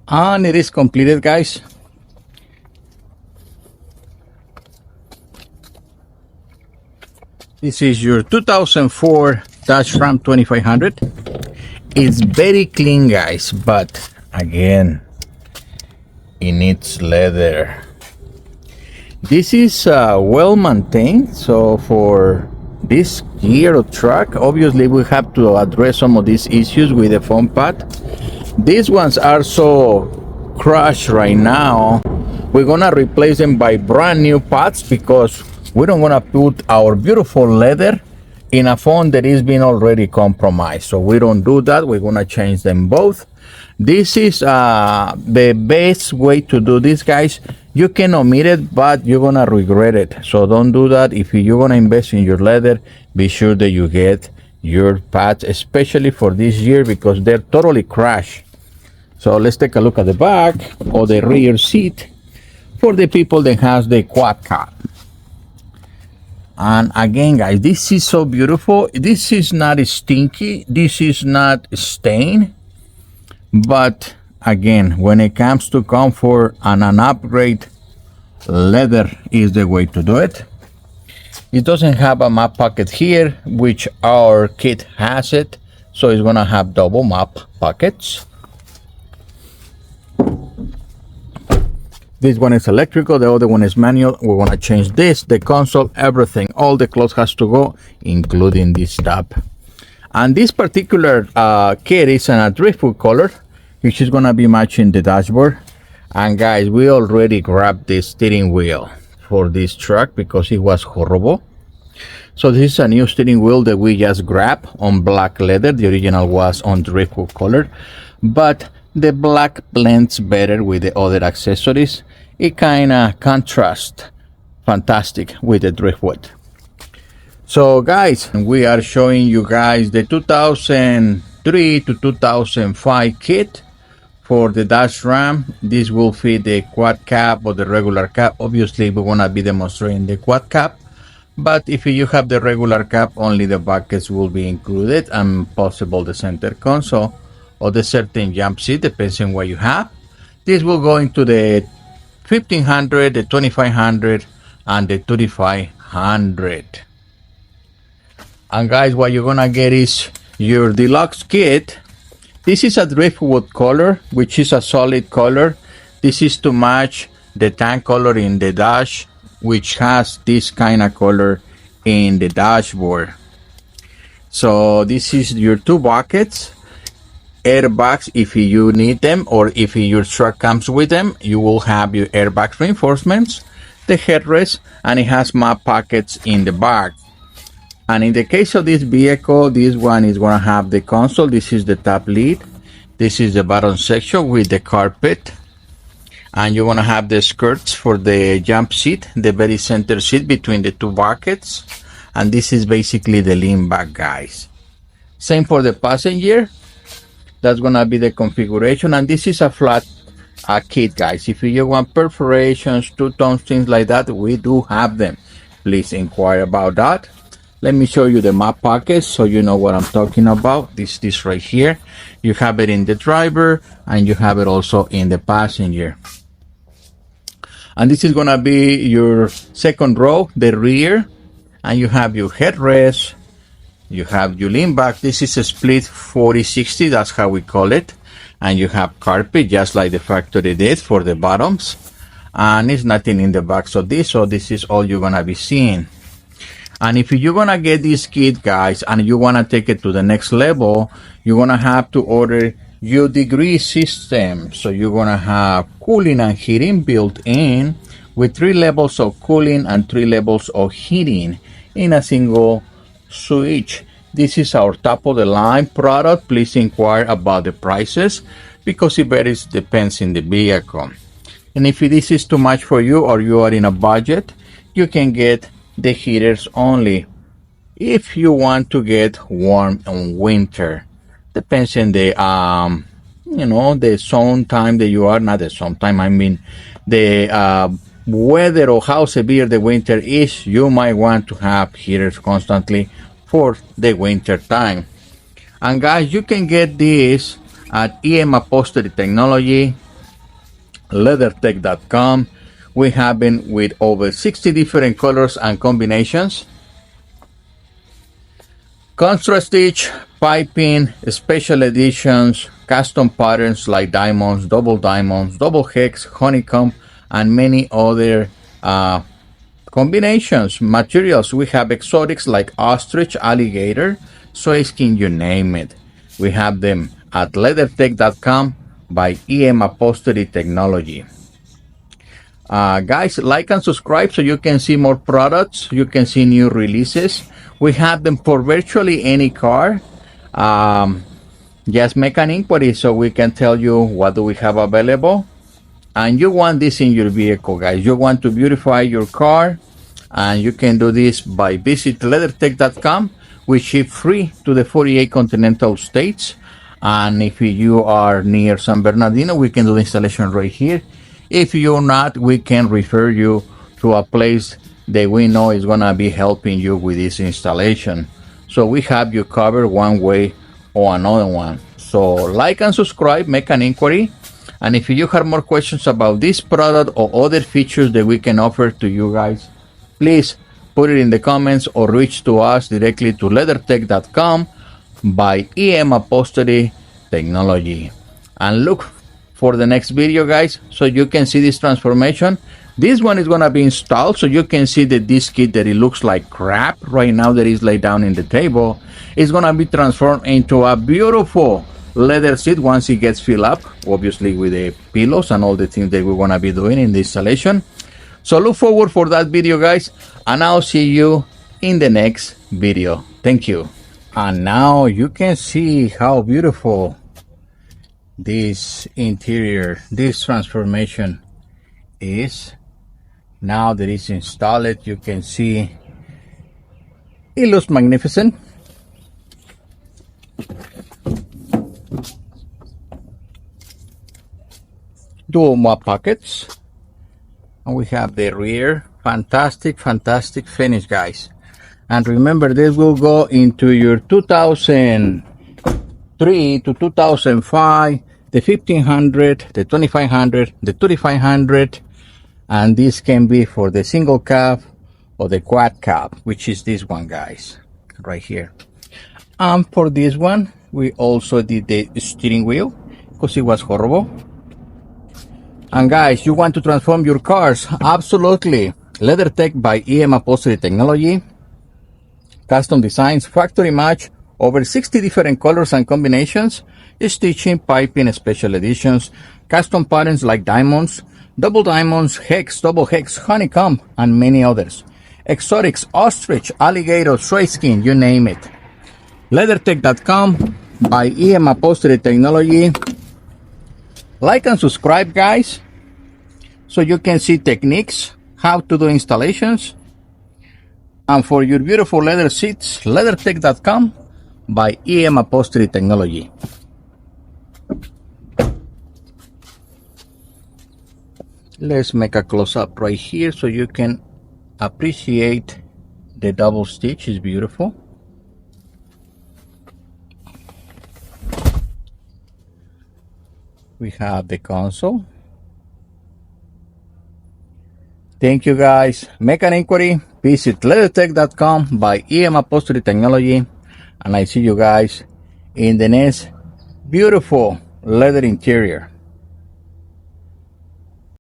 And it is completed, guys. This is your 2004 Dodge Ram 2500. It's very clean, guys, but again, it needs leather. This is well maintained, so for this year of truck, obviously we have to address some of these issues with the foam pad. These ones are so crushed right now. We're gonna replace them by brand new pads because we don't wanna put our beautiful leather in a foam that is being already compromised. So we don't do that. We're gonna change them both. This is the best way to do this, guys. You can omit it, but you're gonna regret it. So don't do that. If you're gonna invest in your leather, be sure that you get your pads, especially for this year, because they're totally crushed. So let's take a look at the back or the rear seat for the people that has the quad cab. And again, guys, this is so beautiful. This is not stinky. This is not stained. But again, when it comes to comfort and an upgrade, leather is the way to do it. It doesn't have a map pocket here, which our kit has it. So it's gonna have double map pockets. This one is electrical, the other one is manual. We want to change this, the console, everything. All the clothes has to go, including this tab. And this particular kit is in a Driftwood color, which is going to be matching the dashboard. And guys, we already grabbed the steering wheel for this truck because it was horrible. So this is a new steering wheel that we just grabbed on black leather. The original was on Driftwood color, but the black blends better with the other accessories. It kind of contrasts fantastic with the Driftwood. So guys, we are showing you guys the 2003 to 2005 kit for the Dodge Ram. This will fit the quad cab or the regular cab. Obviously, we want to be demonstrating the quad cab. But if you have the regular cab, only the buckets will be included and possible the center console or the certain jump seat, depends on what you have. This will go into the 1500, the 2500, and the 3500. And guys, what you're gonna get is your deluxe kit. This is a Driftwood color, which is a solid color. This is to match the tank color in the dash, which has this kind of color in the dashboard. So this is your two buckets. Airbags if you need them, or if your truck comes with them, you will have your airbag reinforcements, the headrest, and it has map pockets in the back. And in the case of this vehicle, this one is going to have the console. This is the top lid. This is the bottom section with the carpet, and you want to have the skirts for the jump seat, the very center seat between the two buckets. And this is basically the lean back, guys. Same for the passenger. That's gonna be the configuration, and this is a flat kit, guys. If you want perforations, two-tones, things like that, we do have them. Please inquire about that. Let me show you the map pockets so you know what I'm talking about. This right here, you have it in the driver and you have it also in the passenger. And this is gonna be your second row, the rear, and you have your headrest. You have your lean back. This is a split 40-60, that's how we call it. And you have carpet, just like the factory did for the bottoms. And it's nothing in the back. So this is all you're gonna be seeing. And if you're gonna get this kit, guys, and you wanna take it to the next level, you're gonna have to order your degree system. So you're gonna have cooling and heating built in with 3 levels of cooling and 3 levels of heating in a single switch. This is our top of the line product. Please inquire about the prices because it varies, depends in the vehicle. And if this is too much for you or you are in a budget, you can get the heaters only. If you want to get warm in winter, depends on the the zone time that you are, not the zone time, I mean the weather or how severe the winter is. You might want to have heaters constantly for the winter time. And guys, you can get this at EM Upholstery Technology. LeatherTeck.com. We have been with over 60 different colors and combinations. Contrast stitch, piping, special editions, custom patterns like diamonds, double hex, honeycomb, and many other combinations. Materials, we have exotics like ostrich, alligator, soy skin, you name it. We have them at LeatherTeck.com by Upholstery Technology. Guys, like and subscribe so you can see more products, you can see new releases. We have them for virtually any car. Just make an inquiry so we can tell you what do we have available. And you want this in your vehicle, guys. You want to beautify your car, and you can do this by visit LeatherTeck.com. We ship free to the 48 continental states. And if you are near San Bernardino, we can do the installation right here. If you're not, we can refer you to a place that we know is gonna be helping you with this installation. So we have you covered one way or another one. So like and subscribe, make an inquiry. And if you have more questions about this product or other features that we can offer to you guys, please put it in the comments or reach to us directly to LeatherTeck.com by Upholstery Technology. And look for the next video, guys, so you can see this transformation. This one is gonna be installed so you can see that this kit that it looks like crap right now that is laid down in the table is gonna be transformed into a beautiful leather seat once it gets filled up, obviously with the pillows and all the things that we're gonna be doing in the installation. So look forward for that video, guys, and I'll see you in the next video. Thank you. And now you can see how beautiful this interior, this transformation is. Now that it's installed, you can see it looks magnificent. Dual map pockets, and we have the rear. Fantastic finish, guys. And remember, this will go into your 2003 to 2005, the 1500, the 2500, the 3500, and this can be for the single cab or the quad cab, which is this one, guys, right here. And for this one, we also did the steering wheel because it was horrible. And guys, you want to transform your cars? Absolutely. LeatherTeck by Upholstery Technology. Custom designs, factory match, over 60 different colors and combinations, stitching, piping, special editions, custom patterns like diamonds, double diamonds, hex, double hex, honeycomb, and many others. Exotics, ostrich, alligator, soy skin, you name it. LeatherTeck.com by Upholstery Technology. Like and subscribe, guys, so you can see techniques, how to do installations. And for your beautiful leather seats, LeatherTeck.com by Upholstery Technology. Let's make a close-up right here so you can appreciate the double stitch. Is beautiful. We have the console. Thank you, guys. Make an inquiry. Visit LeatherTeck.com by Upholstery Technology. And I see you guys in the next beautiful leather interior.